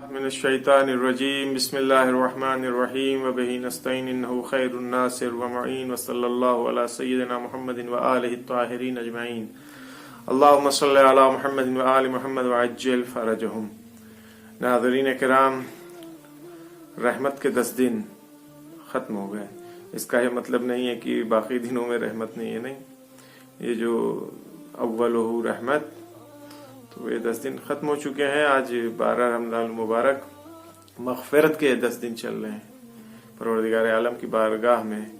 मिनश्शैतानिर्रजीम बिस्मिल्लाहिर्रहमानिर्रहीम व बिही नस्तईन इन्नहु खैरुन नासिर व मुईन व सल्लल्लाहु अला सय्यिदिना मुहम्मदिन व आलिहि त्ताहिरीन अजमईन अल्लाहुम्मा सल्लि अला मुहम्मदिन व आलि मुहम्मद व अज्जिल फरजहुम। नाज़रीन किराम, रहमत के 10 दिन ख़त्म हो गए। इसका ये मतलब नहीं है कि बाकी दिनों में रहमत नहीं है, नहीं। ये जो अव्वलुहु रहमत, तो ये 10 दिन ख़त्म हो चुके हैं। आज 12 रमज़ान मुबारक मग़फ़िरत के 10 दिन चल रहे हैं। परवरदिगार आलम की बारगाह में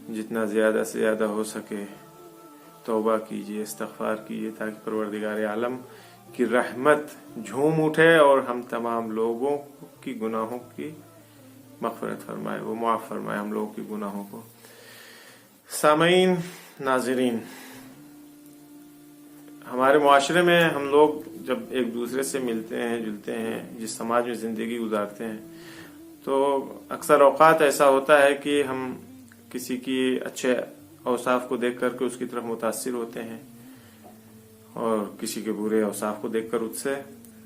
जितना ज़्यादा से ज़्यादा हो सके तौबा कीजिए, इस्तग़फ़ार कीजिए, ताकि परवरदिगार आलम की रहमत झूम उठे और हम तमाम लोगों की गुनाहों की मग़फ़िरत फरमाए, वो मुआफ़ फरमाए हम लोगों की गुनाहों को। सामईन, नाज़रीन, हमारे मुआशरे में हम लोग जब एक दूसरे से मिलते हैं, जुलते हैं, जिस समाज में ज़िंदगी गुजारते हैं, तो अक्सर औक़ात ऐसा होता है कि हम किसी की अच्छे औसाफ को देख करके उसकी तरफ मुतासिर होते हैं और किसी के बुरे औसाफ को देखकर उससे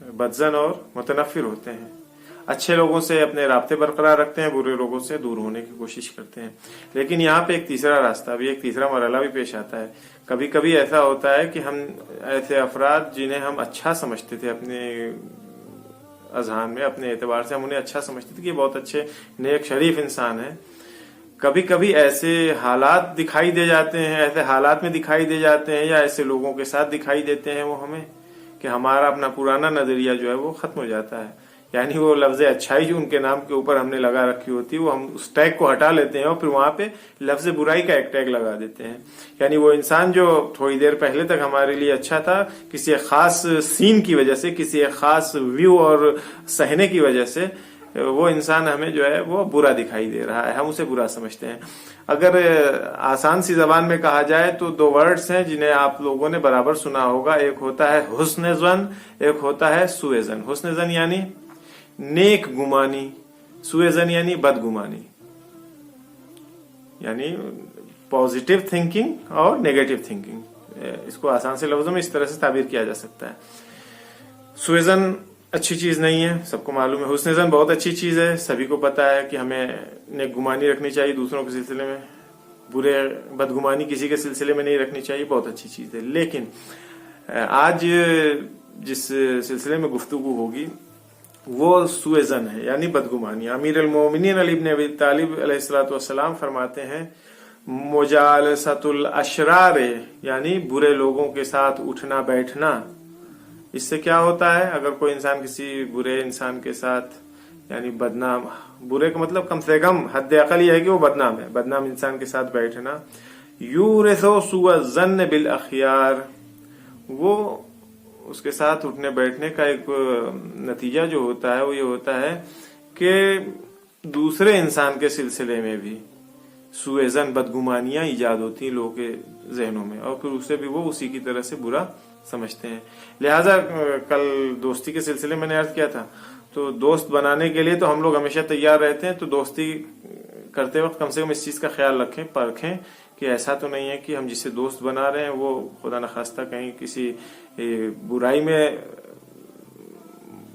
बदज़न और मुतनफ़िर होते हैं। अच्छे लोगों से अपने राब्ते बरकरार रखते हैं, बुरे लोगों से दूर होने की कोशिश करते हैं। लेकिन यहाँ पे एक तीसरा रास्ता भी, एक तीसरा मरहला भी पेश आता है। कभी कभी ऐसा होता है कि हम ऐसे अफराद जिन्हें हम अच्छा समझते थे, अपने अज़हान में, अपने एतबार से हम उन्हें अच्छा समझते थे कि ये बहुत अच्छे नेक शरीफ इंसान है, कभी कभी ऐसे हालात दिखाई दे जाते हैं, ऐसे हालात में दिखाई दे जाते हैं या ऐसे लोगों के साथ दिखाई देते हैं वो हमें, कि हमारा अपना पुराना नजरिया जो है वो खत्म हो जाता है। यानी वो लफ्ज़ अच्छाई जो उनके नाम के ऊपर हमने लगा रखी होती है, वो हम उस टैग को हटा लेते हैं और फिर वहां पे लफ्ज़ बुराई का एक टैग लगा देते हैं। यानी वो इंसान जो थोड़ी देर पहले तक हमारे लिए अच्छा था, किसी एक खास सीन की वजह से, किसी एक खास व्यू और सहने की वजह से वो इंसान हमें जो है वो बुरा दिखाई दे रहा है, हम उसे बुरा समझते हैं। अगर आसान सी जबान में कहा जाए तो 2 वर्ड्स हैं जिन्हें आप लोगों ने बराबर सुना होगा। एक होता है हुस्न ज़न, एक होता है सुए ज़न। हुस्न ज़न यानी नेक गुमानी, सुए ज़न यानी बदगुमानी, यानी पॉजिटिव थिंकिंग और नेगेटिव थिंकिंग। इसको आसान से लफ्जों में इस तरह से ताबीर किया जा सकता है। सुए ज़न अच्छी चीज नहीं है, सबको मालूम है। हुस्न ज़न बहुत अच्छी चीज है, सभी को पता है कि हमें नेक गुमानी रखनी चाहिए दूसरों के सिलसिले में, बुरे बदगुमानी किसी के सिलसिले में नहीं रखनी चाहिए, बहुत अच्छी चीज है। लेकिन आज जिस सिलसिले में गुफ्तगू होगी वो सुए ज़न है, यानी बदगुमानी। अमीर अल मोमिनीन अली इब्न अबी तालिब अलैहिस्सलातु वस्सलाम फरमाते हैं, मुजालसतुल अशरार, यानी बुरे लोगों के साथ उठना बैठना। इससे क्या होता है, अगर कोई इंसान किसी बुरे इंसान के साथ, यानी बदनाम, बुरे का मतलब कम से कम हद अकल ये है कि वो बदनाम है, बदनाम इंसान के साथ बैठना, यूरिसो सुअ ज़न्न बिल अखियार, वो उसके साथ उठने बैठने का एक नतीजा जो होता है वो ये होता है कि दूसरे इंसान के सिलसिले में भी सुए ज़न, बदगुमानियां ईजाद होती हैं लोगों के जहनों में, और फिर उसे भी वो उसी की तरह से बुरा समझते हैं। लिहाजा कल दोस्ती के सिलसिले में मैंने अर्ज किया था, तो दोस्त बनाने के लिए तो हम लोग हमेशा तैयार रहते हैं। तो दोस्ती करते वक्त कम से कम इस चीज का ख्याल रखें, परखें कि ऐसा तो नहीं है कि हम जिससे दोस्त बना रहे हैं वो खुदा न खास्ता कहीं किसी बुराई में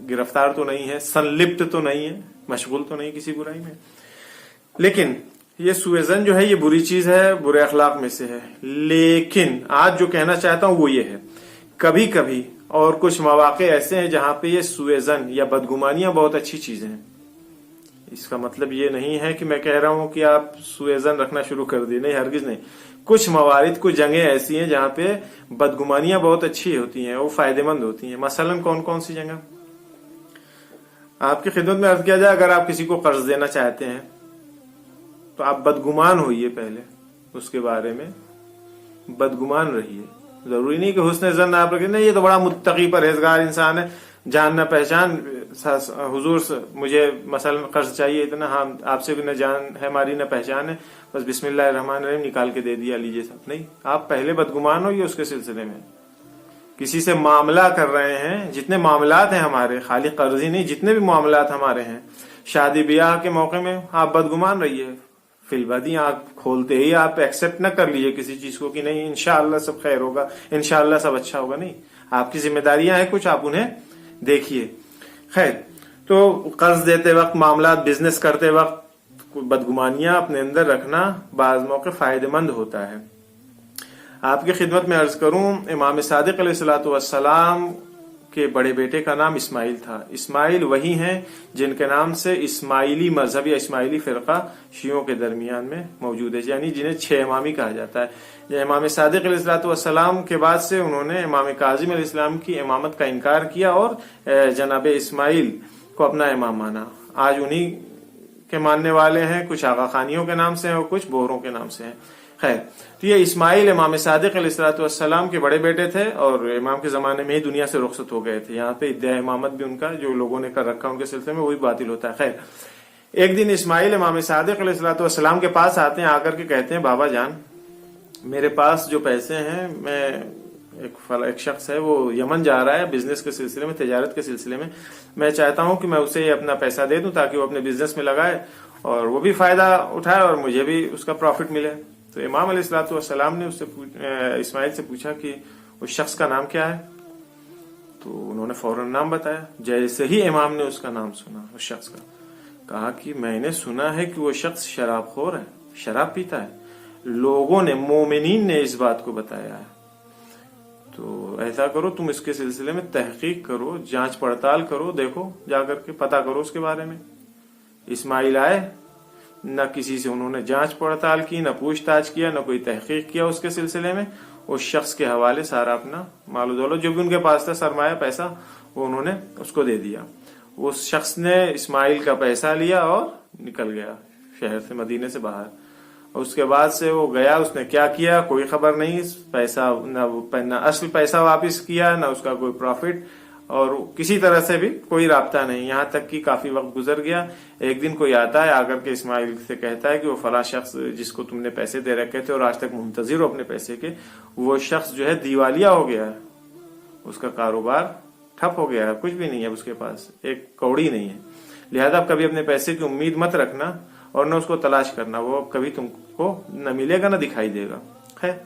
गिरफ्तार तो नहीं है, संलिप्त तो नहीं है, मशगूल तो नहीं किसी बुराई में। लेकिन ये सुए ज़न जो है ये बुरी चीज है, बुरे अखलाक में से है। लेकिन आज जो कहना चाहता हूं वो ये है, कभी कभी और कुछ मौके ऐसे हैं जहां पे ये सुए ज़न या बदगुमानियां बहुत अच्छी चीजें हैं। इसका मतलब ये नहीं है कि मैं कह रहा हूं कि आप सुए ज़न रखना शुरू कर दिए, नहीं, हरगिज नहीं। कुछ मवारिद, कुछ जगह ऐसी हैं जहां पे बदगुमानियां बहुत अच्छी होती हैं, वो फायदेमंद होती हैं। मसलन कौन कौन सी जगह आपकी खिदमत में अर्ज किया जाए, अगर आप किसी को कर्ज देना चाहते हैं तो आप बदगुमान होइए, पहले उसके बारे में बदगुमान रहिए। जरूरी नहीं कि हुस्न ज़न आप रखें, नहीं ये तो बड़ा मुत्तकी परहेजगार इंसान है, जान न पहचान, हुजूर मुझे मसलन कर्ज चाहिए इतना, हाँ आपसे भी न जान है हमारी न पहचान है, बस बिस्मिल्लाहिर्रहमानिर्रहीम निकाल के दे दिया, लीजिए साहब। नहीं, आप पहले बदगुमान होइए उसके सिलसिले में। किसी से मामला कर रहे हैं, जितने मामलात हैं हमारे, खाली कर्ज ही नहीं, जितने भी मामलात हमारे हैं, शादी ब्याह के मौके में आप बदगुमान रहिए, फिलवादी आंख खोलते ही आप एक्सेप्ट न कर लीजिए किसी चीज को कि नहीं इंशाअल्लाह सब खैर होगा, इंशाअल्लाह सब अच्छा होगा। नहीं, आपकी जिम्मेदारियां हैं कुछ, आप उन्हें देखिए। खैर, तो कर्ज देते वक्त, मामला बिजनेस करते वक्त बदगुमानियां अपने अंदर रखना बाज मौके फायदेमंद होता है। आपकी खिदमत में अर्ज करूं, इमाम सादिक अलैहिस्सलातु वस्सलाम के बड़े बेटे का नाम इस्माइल था। इस्माइल वही हैं जिनके नाम से इस्माइली मजहब या इस्माइली फिरका शियों के दरमियान में मौजूद है, यानी जिन्हें 6 इमामी कहा जाता है। इमाम सादिक अलैहिस्सलातु वस्सलाम के बाद से उन्होंने इमाम काजिम अलैहिस्सलाम की इमामत का इनकार किया और जनाब इस्माइल को अपना इमाम माना। आज उन्हीं के मानने वाले हैं, कुछ आगा खानियों के नाम से हैं और कुछ बोहरों के नाम से हैं। खैर, तो ये इस्माइल इमाम सादिक अलैहिस्सलातु वस्सलाम के बड़े बेटे थे और इमाम के जमाने में ही दुनिया से रुखसत हो गए थे। यहाँ पे इद्या इमामत भी उनका जो लोगों ने कर रखा उनके सिलसिले में वही बातिल होता है। खैर, एक दिन इस्माइल इमाम सादिक अलैहिस्सलातु वस्सलाम के पास आते हैं, आकर के कहते हैं, बाबा जान, मेरे पास जो पैसे हैं, मैं एक शख्स है वो यमन जा रहा है बिजनेस के सिलसिले में, तिजारत के सिलसिले में, मैं चाहता हूं कि मैं उसे अपना पैसा दे दूं ताकि वो अपने बिजनेस में लगाए और वो भी फायदा उठाए और मुझे भी उसका प्रॉफिट मिले। तो इमाम अलैहिस्सलातु वस्सलाम ने उससे इस्माइल से पूछा कि उस शख्स का नाम क्या है। तो उन्होंने फौरन नाम बताया। जैसे ही इमाम ने उसका नाम सुना, उस शख्स का, कहा कि मैंने सुना है कि वो शख्स शराबखोर है, शराब पीता है, लोगों ने, मोमिनीन ने इस बात को बताया है। तो ऐसा करो, तुम इसके सिलसिले में तहकीक करो, जांच पड़ताल करो, देखो जाकर के पता करो उसके बारे में। इस्माइल आए, न किसी से उन्होंने जांच पड़ताल की, न पूछताछ किया, न कोई तहकीक किया उसके सिलसिले में। उस शख्स के हवाले सारा अपना माल दौलत जो भी उनके पास था, सरमाया, पैसा, वो उन्होंने उसको दे दिया। उस शख्स ने इस्माइल का पैसा लिया और निकल गया शहर से, मदीने से बाहर। उसके बाद से वो गया, उसने क्या किया कोई खबर नहीं। पैसा न असल पैसा वापस किया, न उसका कोई प्रॉफिट, और किसी तरह से भी कोई राब्ता नहीं। यहाँ तक कि काफी वक्त गुजर गया। एक दिन कोई आता है, आकर के इस्माइल से कहता है कि वो फला शख्स जिसको तुमने पैसे दे रखे थे और आज तक मुंतजिर हो अपने पैसे के, वो शख्स जो है दीवालिया हो गया है, उसका कारोबार ठप हो गया है, कुछ भी नहीं है उसके पास, एक कौड़ी नहीं है। लिहाजा आप कभी अपने पैसे की उम्मीद मत रखना और न उसको तलाश करना, वो कभी तुमको न मिलेगा न दिखाई देगा। खैर,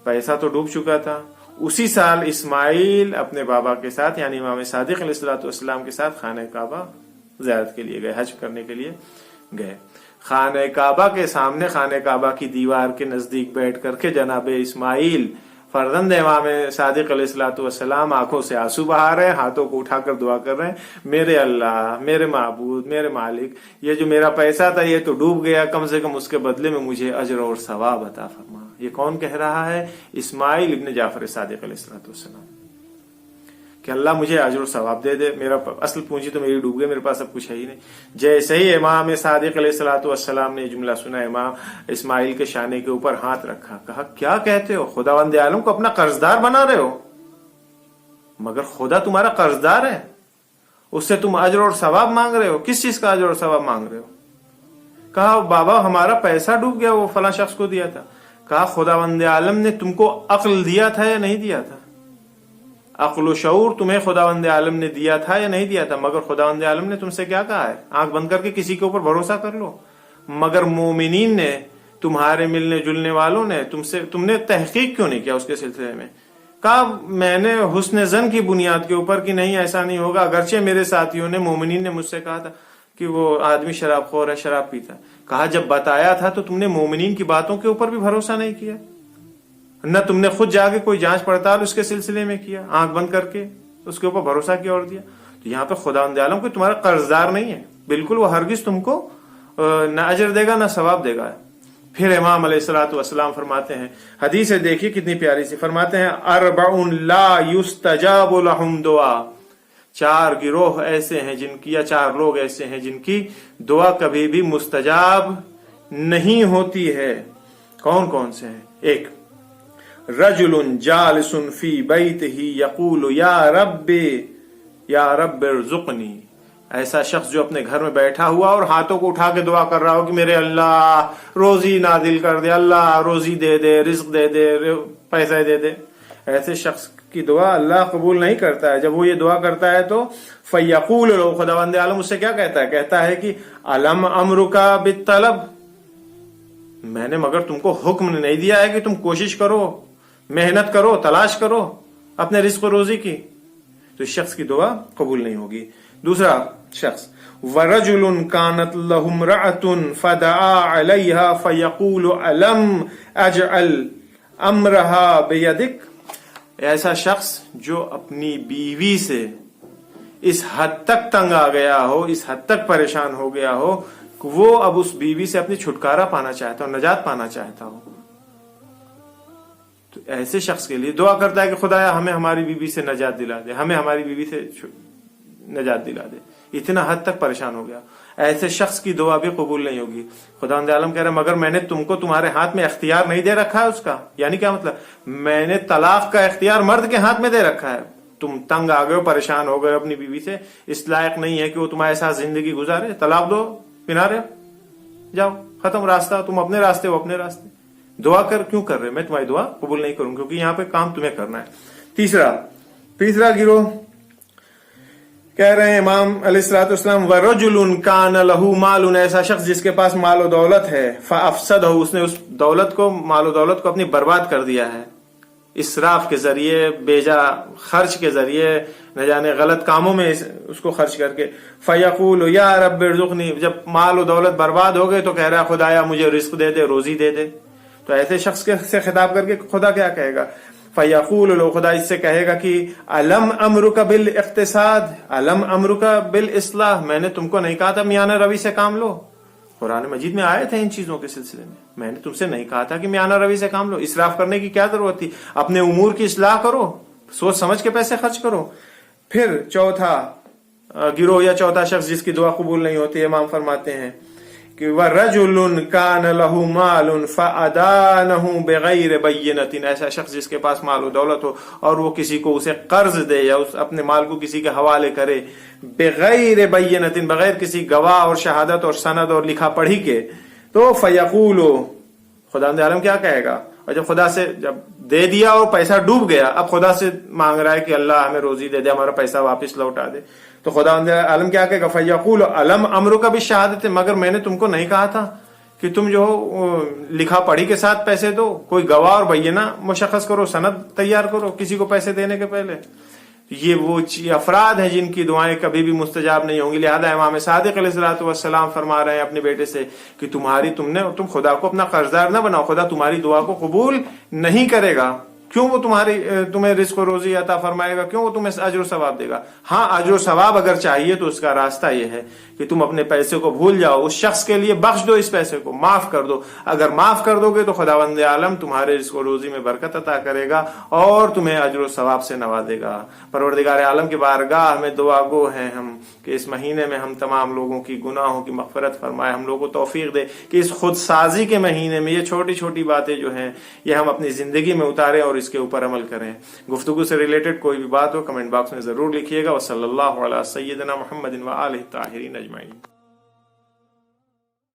पैसा तो डूब चुका था। उसी साल इस्माइल अपने बाबा के साथ यानी इमाम सादिक अलैहिस्सलातु वस्सलाम के साथ खाने काबा ज़ियारत के लिए गए, हज करने के लिए गए। खाने काबा के सामने, खाने काबा की दीवार के नजदीक बैठ करके जनाब इस्माइल फर्जंद इमाम सादिक अलैहिस्सलातु वस्सलाम आंखों से आंसू बहा रहे हैं, हाथों को उठाकर दुआ कर रहे हैं, मेरे अल्लाह, मेरे माबूद, मेरे मालिक, ये जो मेरा पैसा था ये तो डूब गया, कम से कम उसके बदले में मुझे अजर और सवाब अता फरमा। ये कौन कह रहा है? इस्माइल इब्न जाफर सादिक अलैहिस्सलातु वस्सलाम, कि अल्लाह मुझे अजर और सवाब दे दे, मेरा असल पूंजी तो मेरी डूब गई, मेरे पास अब कुछ है ही नहीं। जैसे ही इमाम सादिक अलैहिस्सलातु वस्सलाम ने जुमला सुना, इमाम इस्माइल के शाने के ऊपर हाथ रखा, कहा क्या कहते हो, खुदावंद आलम को अपना कर्जदार बना रहे हो? मगर खुदा तुम्हारा कर्जदार है, उससे तुम अजर और सवाब मांग रहे हो, किस चीज का अजर और सवाब मांग रहे हो? कहा बाबा हमारा पैसा डूब गया, वो फला शख्स को दिया था। कहा खुदावंद आलम ने तुमको अक्ल दिया था या नहीं दिया था? अक्ल शऊर तुम्हें खुदावंद आलम ने दिया था या नहीं दिया था? मगर खुदावंद आलम ने तुमसे क्या कहा है? आंख बंद करके किसी के ऊपर भरोसा कर लो। मगर मोमिनीन ने, तुम्हारे मिलने जुलने वालों ने तुमने तहकीक क्यों नहीं किया उसके सिलसिले में? कहा मैंने हुस्न जन की बुनियाद के ऊपर कि नहीं ऐसा नहीं होगा, अगरचे मेरे साथियों ने, मोमिनीन ने मुझसे कहा था कि वो आदमी शराबखोर है, शराब पीता है। कहा जब बताया था तो तुमने मोमिनीन की बातों के ऊपर भी भरोसा नहीं किया, न तुमने खुद जाके कोई जांच पड़ताल उसके सिलसिले में किया, आंख बंद करके उसके ऊपर भरोसा किया और दिया। तो यहाँ पे खुदावंद आलम कोई तुम्हारा कर्जदार नहीं है, बिल्कुल वो हरगिज तुमको न अजर देगा न सवाब देगा। फिर इमाम अलैहिस्सलातु वस्सलाम फरमाते हैं, हदीस है देखिए कितनी प्यारी सी, फरमाते हैं अरबउन ला युस्तजाबु लहुम दुआ, 4 गिरोह ऐसे हैं जिनकी, या 4 लोग ऐसे हैं जिनकी दुआ कभी भी मुस्तजाब नहीं होती है। कौन कौन से हैं? 1 रजुलुन जालिसुन फी बैतिही यकूलु या रब्बि इरज़ुक़नी, ऐसा शख्स जो अपने घर में बैठा हुआ और हाथों को उठा के दुआ कर रहा हो कि मेरे अल्लाह रोजी नादिल कर दे, अल्लाह रोजी दे दे, रिज्क दे दे, पैसे दे दे। ऐसे शख्स की दुआ अल्लाह कबूल नहीं करता है। जब वो ये दुआ करता है तो फयक़ूल लो, खुदावंद आलम उससे क्या कहता है? कहता है कि अलम अमरुका बित्तलब, میں نے مگر تم کو حکم نہیں دیا ہے کہ تم کوشش کرو, محنت کرو, تلاش کرو اپنے رزق و روزی کی, تو اس شخص کی دعا قبول نہیں ہوگی. دوسرا شخص وَرَجُلٌ كَانَتْ لَهُ امْرَأَةٌ فَدَعَا عَلَيْهَا فَيَقُولُ أَلَمْ أَجْعَلْ أَمْرَهَا بِيَدِكَ, ایسا شخص جو اپنی بیوی سے اس حد تک تنگ آ گیا ہو, اس حد تک پریشان ہو گیا ہو کہ وہ اب اس بیوی سے اپنی چھٹکارا پانا چاہتا ہو, نجات پانا چاہتا ہو, تو ایسے شخص کے لیے دعا کرتا ہے کہ خدایا ہمیں ہماری بیوی سے نجات دلا دے, ہمیں ہماری بیوی سے نجات دلا دے, اتنا حد تک پریشان ہو گیا. ایسے شخص کی دعا بھی قبول نہیں ہوگی. خداوند عالم کہہ رہا ہے مگر میں نے تم کو تمہارے ہاتھ میں اختیار نہیں دے رکھا ہے اس کا. یعنی کیا مطلب, میں نے طلاق کا اختیار مرد کے ہاتھ میں دے رکھا ہے. تم تنگ آ گئے ہو, پریشان ہو گئے اپنی بیوی سے, اس لائق نہیں ہے کہ وہ تمہارے ساتھ زندگی گزارے, طلاق دو, کنارے جاؤ, ختم راستہ, تم اپنے راستے ہو, اپنے راستے. دعا کیوں کر رہے, میں تمہاری دعا قبول نہیں کروں کیونکہ یہاں پہ کام تمہیں کرنا ہے. تیسرا گروہ کہہ رہے ہیں امام علیہ الصلوۃ والسلام وَرَجُلٌ كَانَ لَهُ مَالٌ, ایسا شخص جس کے پاس مال و دولت ہے, فَأَفْسَدَهُ, اس نے اس دولت کو, مال و دولت کو اپنی برباد کر دیا ہے, اسراف کے ذریعے, بیجا خرچ کے ذریعے, نہ جانے غلط کاموں میں اس کو خرچ کر کے. فَيَقُولُ يَا رَبِّ ارْزُقْنِي, جب مال و دولت برباد ہو گئے تو کہہ رہا ہے خدایا مجھے رزق دے دے, روزی دے دے. تو ایسے شخص سے خطاب کر کے خدا کیا کہے گا, فَيَقُولُ لَهُ, خدا اس سے کہے گا کہ أَلَمْ أَمْرُكَ بِالْاِقْتِصَادِ أَلَمْ أَمْرُكَ بِالْإِصْلَاحِ, میں نے تم کو نہیں کہا تھا میانہ روی سے کام لو. قرآن مجید میں آئے تھے ان چیزوں کے سلسلے میں نے تم سے نہیں کہا تھا کہ میانہ روی سے کام لو. اسراف کرنے کی کیا ضرورت تھی, اپنے امور کی اصلاح کرو, سوچ سمجھ کے پیسے خرچ کرو. پھر چوتھا گروہ یا چوتھا شخص جس کی دعا قبول نہیں ہوتی, امام فرماتے ہیں کہ وَرَجُلٌ كَانَ لَهُ مَالٌ فَأَدَانَهُ بِغَيْرِ بَيِّنَةٍ, ایسا شخص جس کے پاس مال و دولت ہو اور وہ کسی کو اسے قرض دے یا اپنے مال کو کسی کے حوالے کرے, بغیر بینۃ, بغیر کسی گواہ اور شہادت اور سند اور لکھا پڑھی کے, تو فیقول, خداوند عالم کیا کہے گا, اور جب خدا سے جب دے دیا اور پیسہ ڈوب گیا, اب خدا سے مانگ رہا ہے کہ اللہ ہمیں روزی دے دے, ہمارا پیسہ واپس لوٹا دے, تو خداوند عالم کیا کہے گا, فیقول الم امرک بالشہادۃ, مگر میں نے تم کو نہیں کہا تھا کہ تم جو لکھا پڑھی کے ساتھ پیسے دو, کوئی گواہ اور بینہ مشخص کرو, سند تیار کرو کسی کو پیسے دینے کے پہلے. یہ وہ افراد ہیں جن کی دعائیں کبھی بھی مستجاب نہیں ہوں گی. لہذا امام صادق علیہ الصلوۃ والسلام فرما رہے ہیں اپنے بیٹے سے کہ تم خدا کو اپنا قرضدار نہ بناؤ, خدا تمہاری دعا کو قبول نہیں کرے گا. کیوں وہ تمہیں رزق و روزی عطا فرمائے گا, کیوں وہ تمہیں اجر و ثواب دے گا. ہاں اجر و ثواب اگر چاہیے تو اس کا راستہ یہ ہے کہ تم اپنے پیسے کو بھول جاؤ, اس شخص کے لیے بخش دو, اس پیسے کو معاف کر دو. اگر معاف کر دو گے تو خداوند عالم تمہارے رزق و روزی میں برکت عطا کرے گا اور تمہیں اجر و ثواب سے نوازے گا. پروردگار عالم کی بارگاہ میں دعا گو ہیں ہم کہ اس مہینے میں ہم تمام لوگوں کی گناہوں کی مغفرت فرمائے, ہم لوگوں کو توفیق دے کہ اس خود سازی کے مہینے میں یہ چھوٹی چھوٹی باتیں جو ہیں یہ ہم اپنی زندگی میں اتاریں اور اس کے اوپر عمل کریں. گفتگو سے ریلیٹڈ کوئی بھی بات ہو کمنٹ باکس میں ضرور لکھیے گا. وصلی اللہ علی سیدنا محمد و آلہ الطاہرین اجمعین.